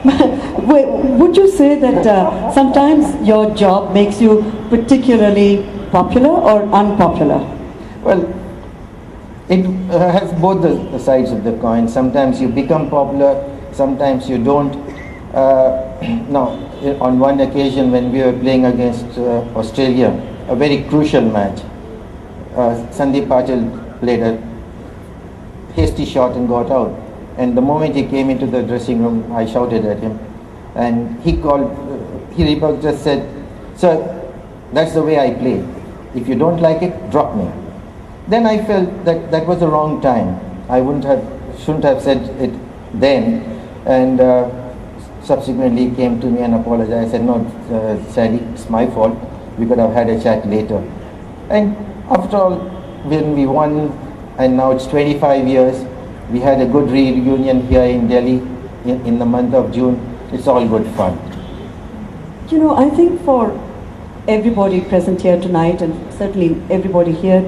Would you say that sometimes your job makes you particularly popular or unpopular? Well, it has both the sides of the coin. Sometimes you become popular, sometimes you don't. Now, on one occasion when we were playing against Australia, a very crucial match, Sandeep Patil played a hasty shot and got out. And the moment he came into the dressing room, I shouted at him. And he just said, "Sir, that's the way I play. If you don't like it, drop me." Then I felt that that was the wrong time. Shouldn't have said it then. And subsequently he came to me and apologized. I said, "No, Sally, it's my fault. We could have had a chat later." And after all, when we won, and now it's 25 years, we had a good reunion here in Delhi in the month of June. It's all good fun. You know, I think for everybody present here tonight, and certainly everybody here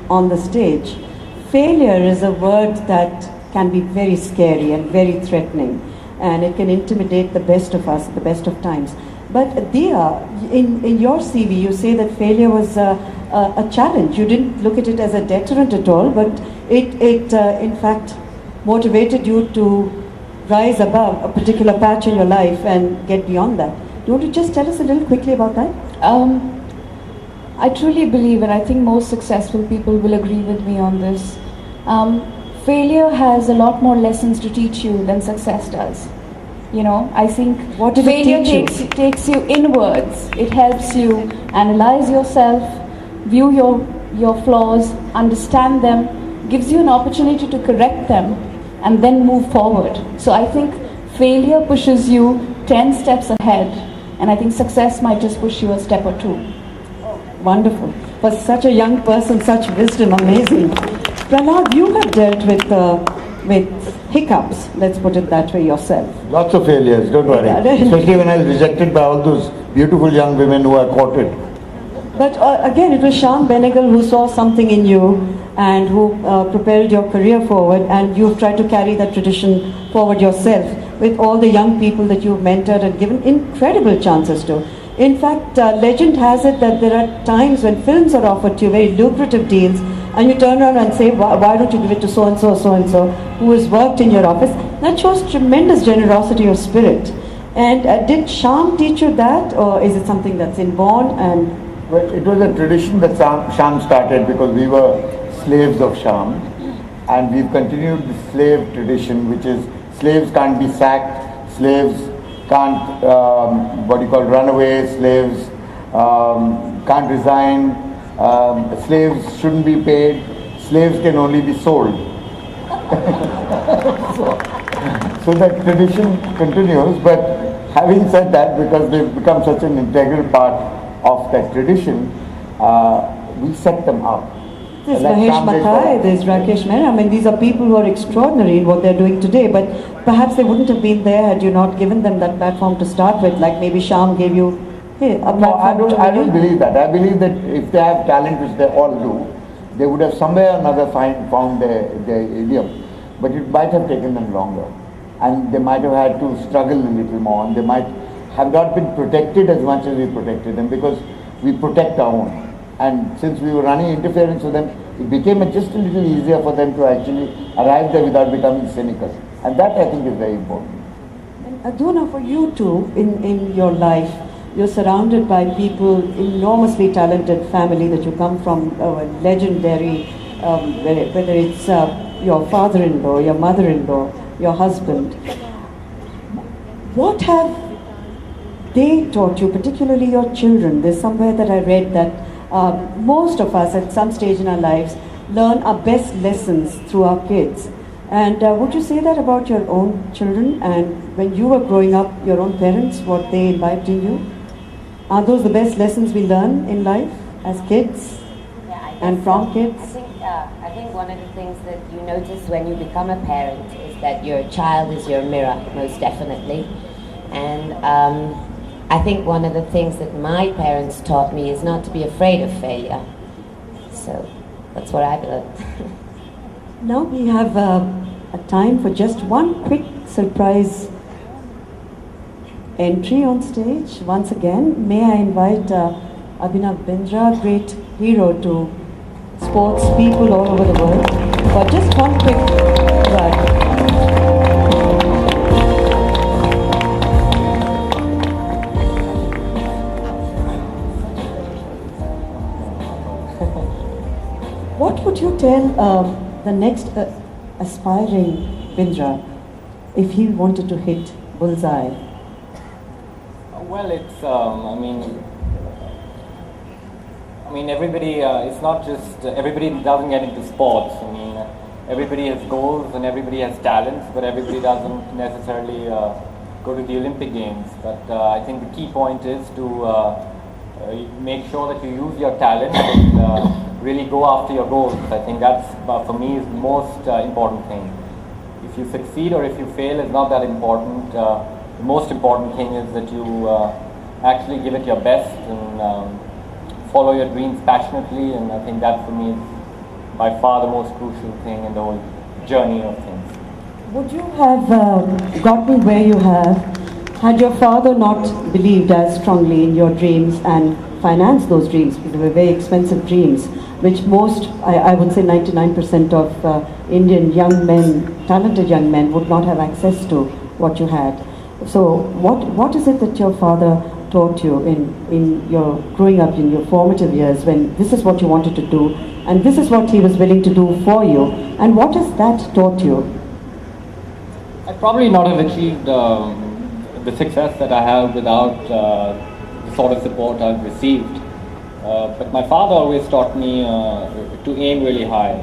on the stage, failure is a word that can be very scary and very threatening, and it can intimidate the best of us at the best of times. But Dia, in your CV, you say that failure was a challenge. You didn't look at it as a deterrent at all, but it in fact motivated you to rise above a particular patch in your life and get beyond that. Do you want to just tell us a little quickly about that? I truly believe, and I think most successful people will agree with me on this, failure has a lot more lessons to teach you than success does. You know, I think What did it failure teach you? takes you inwards. It helps you analyze yourself, view your flaws, understand them, gives you an opportunity to correct them, and then move forward. So I think failure pushes you 10 steps ahead, and I think success might just push you a step or two. Wonderful. For such a young person, such wisdom, amazing. Prahlad, you have dealt with hiccups, let's put it that way, yourself. Lots of failures, don't worry. Especially when I was rejected by all those beautiful young women who I courted. But again, it was Shyam Benegal who saw something in you and who propelled your career forward, and you've tried to carry that tradition forward yourself with all the young people that you've mentored and given incredible chances to. In fact, legend has it that there are times when films are offered to you, very lucrative deals, and you turn around and say, why don't you give it to so-and-so, who has worked in your office? That shows tremendous generosity of spirit. And did Shyam teach you that, or is it something that's inborn? And Well, it was a tradition that Shyam started because we were slaves of Shyam, and we've continued the slave tradition, which is slaves can't be sacked, slaves can't run away, slaves can't resign, slaves shouldn't be paid, slaves can only be sold. so that tradition continues, but having said that, because they've become such an integral part of that tradition, we set them up. there's Like Mahesh Shyam did Mathai, for- there's Rakesh Mehra. I mean, these are people who are extraordinary in what they're doing today, but perhaps they wouldn't have been there had you not given them that platform to start with, like maybe Shyam gave you a platform No, I don't begin. believe that. I believe that if they have talent, which they all do, they would have somewhere or another found their idiom. But it might have taken them longer. And they might have had to struggle a little more. And they might have not been protected as much as we protected them, because we protect our own. And since we were running interference with them, it became just a little easier for them to actually arrive there without becoming cynical. And that, I think, is very important. Aduna, for you too, in your life, you're surrounded by people, enormously talented family that you come from, legendary, whether it's your father-in-law, your mother-in-law, your husband. What have they taught you, particularly your children? There's somewhere that I read that most of us at some stage in our lives learn our best lessons through our kids. And would you say that about your own children? And when you were growing up, your own parents, what they imbibed in you? Are those the best lessons we learn in life as kids and from kids? I think one of the things that you notice when you become a parent is that your child is your mirror, most definitely. And I think one of the things that my parents taught me is not to be afraid of failure. So that's what I've learned. Now we have a time for just one quick surprise entry on stage. Once again, may I invite Abhinav Bindra, great hero to sports people all over the world, for just one quick word. What would you tell the next aspiring Bindra if he wanted to hit bullseye? Well, it's, everybody, it's not just, everybody doesn't get into sports. I mean, everybody has goals and everybody has talents, but everybody doesn't necessarily go to the Olympic Games. But I think the key point is to make sure that you use your talent and really go after your goals. I think that's, for me, is the most important thing. If you succeed or if you fail is not that important. The most important thing is that you actually give it your best and follow your dreams passionately, and I think that for me is by far the most crucial thing in the whole journey of things. Would you have gotten where you have had your father not believed as strongly in your dreams and financed those dreams? Because they were very expensive dreams, which most, I would say 99% of Indian young men, talented young men, would not have access to what you had. So what is it that your father taught you in your growing up, in your formative years, when this is what you wanted to do and this is what he was willing to do for you, and what has that taught you? I'd probably not have achieved the success that I have without the sort of support I've received. But my father always taught me to aim really high.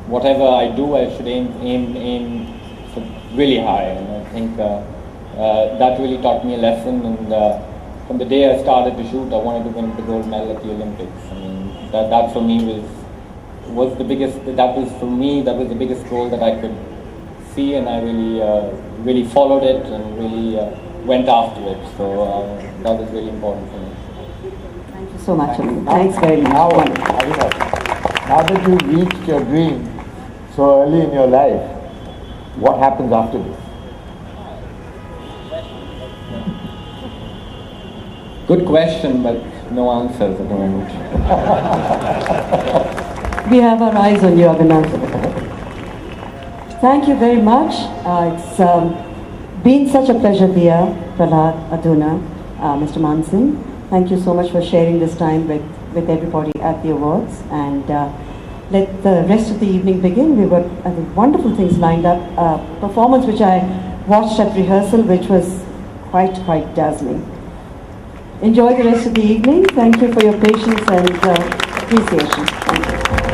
Whatever I do, I should aim for really high, and I think that really taught me a lesson. And from the day I started to shoot, I wanted to win the gold medal at the Olympics. I mean, that for me was the biggest. That was for me. That was the biggest goal that I could see, and I really followed it and really went after it. So that was really important for me. Thank you so much. Thanks very much. Now that you've reached your dream so early in your life, what happens after this? Good question, but no answers at the moment. We have our eyes on you, Abhinav. Thank you very much. It's been such a pleasure, Dia, Prahlad, Aduna, Mr. Mansin. Thank you so much for sharing this time with everybody at the awards. And let the rest of the evening begin. We've got wonderful things lined up. Performance which I watched at rehearsal, which was quite dazzling. Enjoy the rest of the evening. Thank you for your patience and appreciation. Thank you.